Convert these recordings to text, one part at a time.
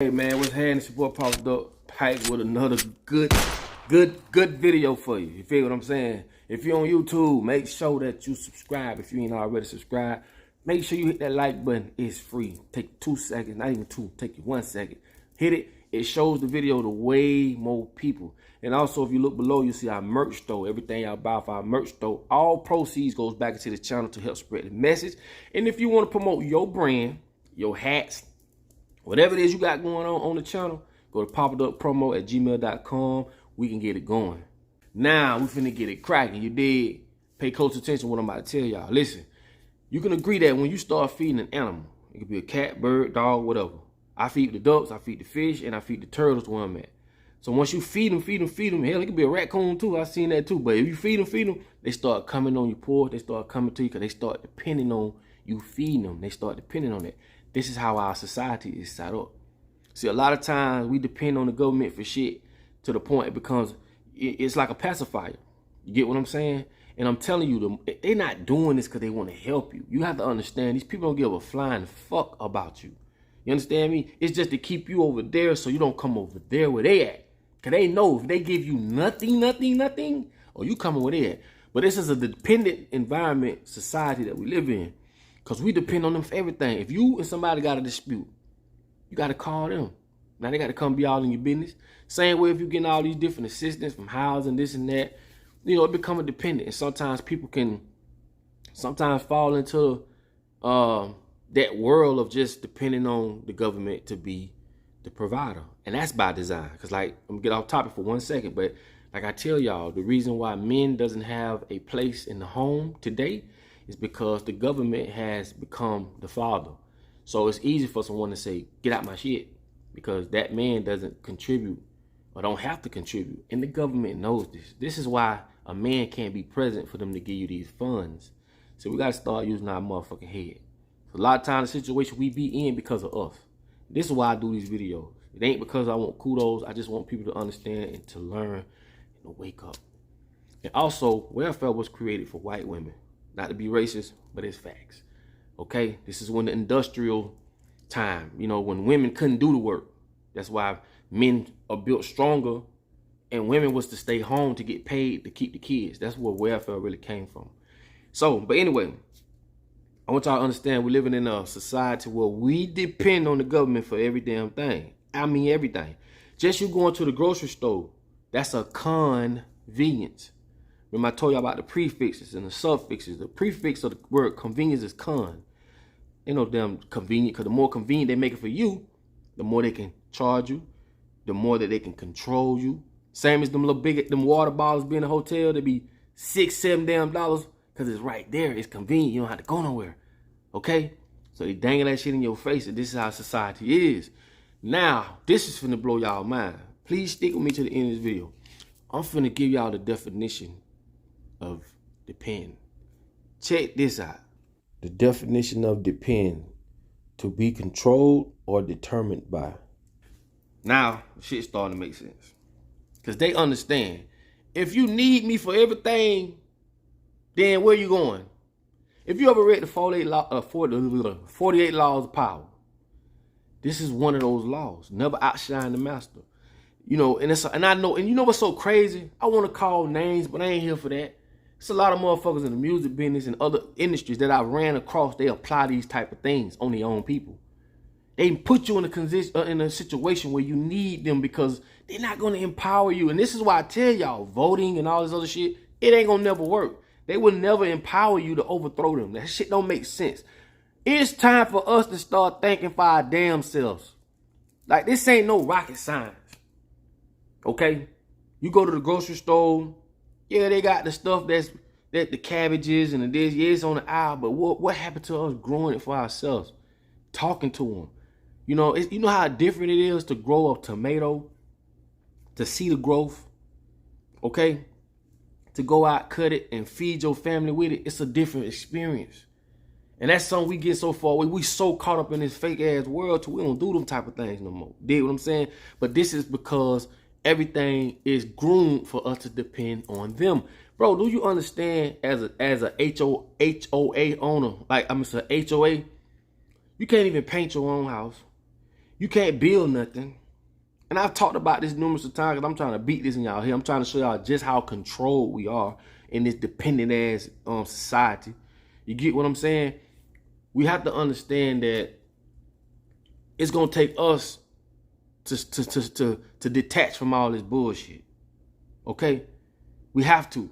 Hey man, what's happening? It's your boy Popped Up Pike with another good video for you. You feel what I'm saying? If you're on YouTube, make sure that you subscribe. If you ain't already subscribed, make sure you hit that like button. It's free. Take 2 seconds, not even 2, take you 1 second. Hit it. It shows the video to way more people. And also, if you look below, you see our merch store. Everything y'all buy for our merch store, all proceeds goes back into the channel to help spread the message. And if you want to promote your brand, your hats, whatever it is you got going on the channel, go to popituppromo@gmail.com. We can get it going. Now, we finna get it cracking. You did. Pay close attention to what I'm about to tell y'all. Listen, you can agree that when you start feeding an animal, it could be a cat, bird, dog, whatever. I feed the ducks, I feed the fish, and I feed the turtles where I'm at. So once you feed them, hell, it could be a raccoon too. I've seen that too. But if you feed them, they start coming on your porch. They start coming to you because they start depending on you feeding them. They start depending on that. This is how our society is set up. See, a lot of times we depend on the government for shit to the point it becomes, it's like a pacifier. You get what I'm saying? And I'm telling you, they're not doing this because they want to help you. You have to understand, these people don't give a flying fuck about you. You understand me? It's just to keep you over there so you don't come over there where they at. Because they know if they give you nothing, or you come over there. But this is a dependent environment, society that we live in. Because we depend on them for everything. If you and somebody got a dispute, you got to call them. Now they got to come be all in your business. Same way if you're getting all these different assistance from housing, this and that, you know, it become a dependent. And sometimes people can fall into that world of just depending on the government to be the provider. And that's by design. Because like, I'm going to get off topic for 1 second. But like I tell y'all, the reason why men doesn't have a place in the home today is because the government has become the father. So it's easy for someone to say, get out my shit, because that man doesn't contribute or don't have to contribute. And the government knows this. This is why a man can't be present for them to give you these funds. So we got to start using our motherfucking head. So a lot of times the situation we be in because of us. This is why I do these videos. It ain't because I want kudos. I just want people to understand and to learn and to wake up. And also, welfare was created for white women. Not to be racist, but it's facts. Okay? This is when the industrial time, you know, when women couldn't do the work. That's why men are built stronger and women was to stay home to get paid to keep the kids. That's where welfare really came from. So, but anyway, I want y'all to understand we're living in a society where we depend on the government for every damn thing. I mean everything. Just you going to the grocery store, that's a convenience. Remember I told y'all about the prefixes and the suffixes. The prefix of the word convenience is con. Ain't no damn convenient, because the more convenient they make it for you, the more they can charge you, the more that they can control you. Same as them little them water bottles be in a hotel, they be $6, $7 damn dollars, because it's right there. It's convenient. You don't have to go nowhere. Okay? So they dangling that shit in your face, and this is how society is. Now, this is finna blow y'all mind. Please stick with me to the end of this video. I'm finna give y'all the definition of depend. Check this out. The definition of depend: to be controlled or determined by. Now, shit's starting to make sense. Because they understand, if you need me for everything, then where you going? If you ever read the 48 Laws of Power, this is one of those laws. Never outshine the master. You know, and I know, and you know what's so crazy? I want to call names, but I ain't here for that. It's a lot of motherfuckers in the music business and other industries that I ran across. They apply these type of things on their own people. They put you in a situation where you need them because they're not going to empower you. And this is why I tell y'all, voting and all this other shit, it ain't going to never work. They will never empower you to overthrow them. That shit don't make sense. It's time for us to start thinking for our damn selves. Like, this ain't no rocket science. Okay? You go to the grocery store, yeah, they got the stuff that the cabbages and the this, yeah, it's on the aisle, but what happened to us growing it for ourselves? Talking to them. You know, you know how different it is to grow a tomato, to see the growth, okay? To go out, cut it, and feed your family with it. It's a different experience. And that's something we get so far away. We so caught up in this fake ass world till we don't do them type of things no more. Dig what I'm saying? But this is because everything is groomed for us to depend on them. Bro, do you understand as a HOA owner, like I'm an HOA, you can't even paint your own house. You can't build nothing. And I've talked about this numerous of times because I'm trying to beat this in y'all here. I'm trying to show y'all just how controlled we are in this dependent ass society. You get what I'm saying? We have to understand that it's gonna take us to detach from all this bullshit. Okay? We have to.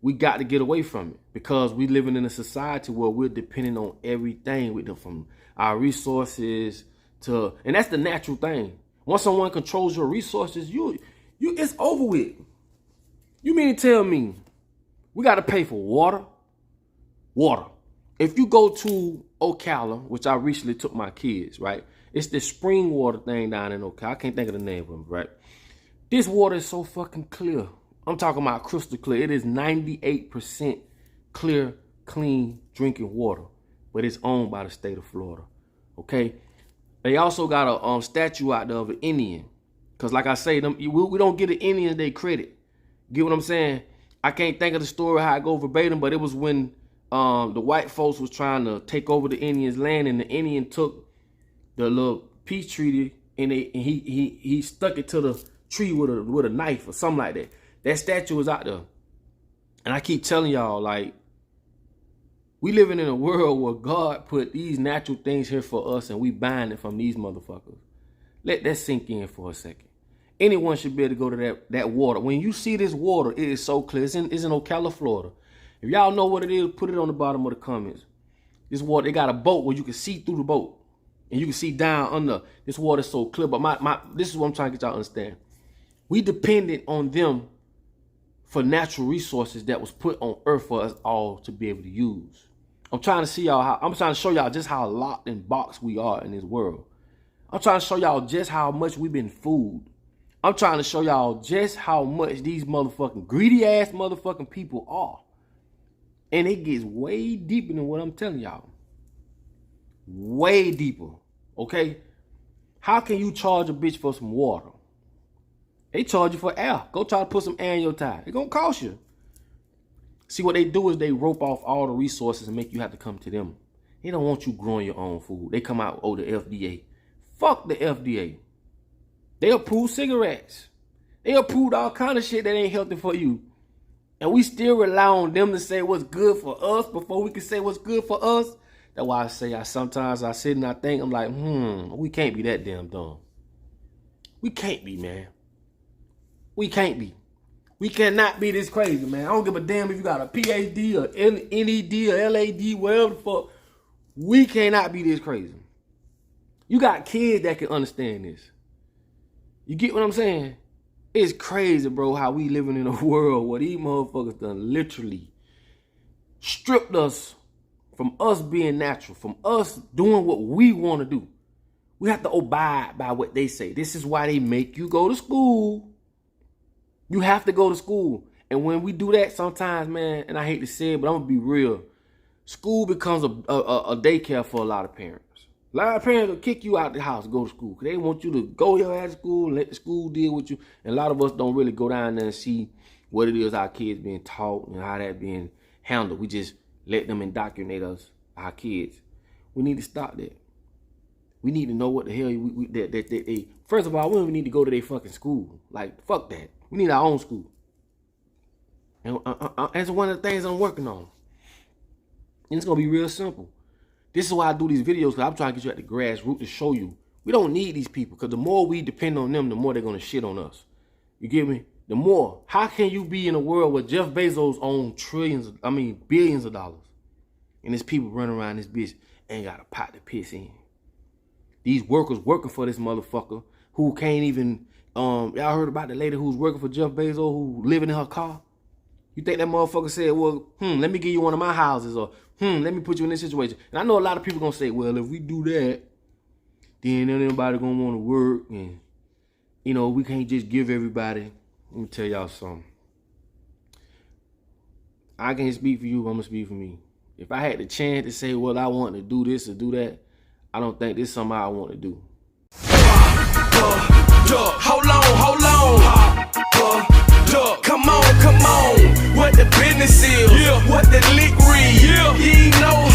We got to get away from it because we living in a society where we're depending on everything with them, from our resources to, and that's the natural thing. Once someone controls your resources, it's over with. You mean to tell me we got to pay for water? Water. If you go to Ocala, which I recently took my kids, right? It's this spring water thing down in Ocala. I can't think of the name of it, right? This water is so fucking clear. I'm talking about crystal clear. It is 98% clear, clean drinking water, but it's owned by the state of Florida, okay? They also got a statue out there of an Indian, because like I say, we don't give the Indians their credit. Get what I'm saying? I can't think of the story how it go verbatim, but it was when the white folks was trying to take over the Indians' land, and the Indian took the little peace treaty and he stuck it to the tree with a knife or something like that. That statue is out there. And I keep telling y'all, like, we living in a world where God put these natural things here for us and we buying it from these motherfuckers. Let that sink in for a second. Anyone should be able to go to that water. When you see this water, it is so clear. It's in Ocala, Florida. If y'all know what it is, put it on the bottom of the comments. This water, they got a boat where you can see through the boat. And you can see down under. This water is so clear. But this is what I'm trying to get y'all to understand. We depended on them for natural resources that was put on earth for us all to be able to use. I'm trying to show y'all just how locked and boxed we are in this world. I'm trying to show y'all just how much we've been fooled. I'm trying to show y'all just how much these motherfucking greedy ass motherfucking people are. And it gets way deeper than what I'm telling y'all. Way deeper, okay? How can you charge a bitch for some water? They charge you for air. Go try to put some air in your tire. It's gonna cost you. See, what they do is they rope off all the resources and make you have to come to them. They don't want you growing your own food. They come out, oh, the FDA. Fuck the FDA. They approve cigarettes. They approved all kind of shit that ain't healthy for you. And we still rely on them to say what's good for us before we can say what's good for us. That's why I say sometimes I sit and I think, I'm like, we can't be that damn dumb. We can't be, man. We can't be. We cannot be this crazy, man. I don't give a damn if you got a PhD or NED or LAD, whatever the fuck. We cannot be this crazy. You got kids that can understand this. You get what I'm saying? It's crazy, bro, how we living in a world where these motherfuckers done literally stripped us from us being natural, from us doing what we want to do. We have to abide by what they say. This is why they make you go to school. You have to go to school. And when we do that sometimes, man, and I hate to say it, but I'm going to be real. School becomes a daycare for a lot of parents. A lot of parents will kick you out the house to go to school because they want you to go your ass to school and let the school deal with you. And a lot of us don't really go down there and see what it is our kids being taught and how that being handled. We just let them indoctrinate us, our kids. We need to stop that. We need to know what the hell first of all, we don't even need to go to their fucking school. Like, fuck that. We need our own school. And that's one of the things I'm working on. And it's going to be real simple. This is why I do these videos, because I'm trying to get you at the grassroots to show you we don't need these people, because the more we depend on them, the more they're going to shit on us. You get me? The more. How can you be in a world where Jeff Bezos owns billions of dollars, and there's people running around this bitch ain't got a pot to piss in? These workers working for this motherfucker who can't even, y'all heard about the lady who's working for Jeff Bezos who living in her car? You think that motherfucker said, well, let me give you one of my houses, or let me put you in this situation. And I know a lot of people gonna say, well, if we do that, then anybody gonna want to work, and we can't just give everybody. Let me tell y'all something. I can't speak for you, I'm gonna speak for me. If I had the chance to say, well, I want to do this or do that, I don't think this is something I want to do. Hold on. Come on. What the business is, what the lick read. You know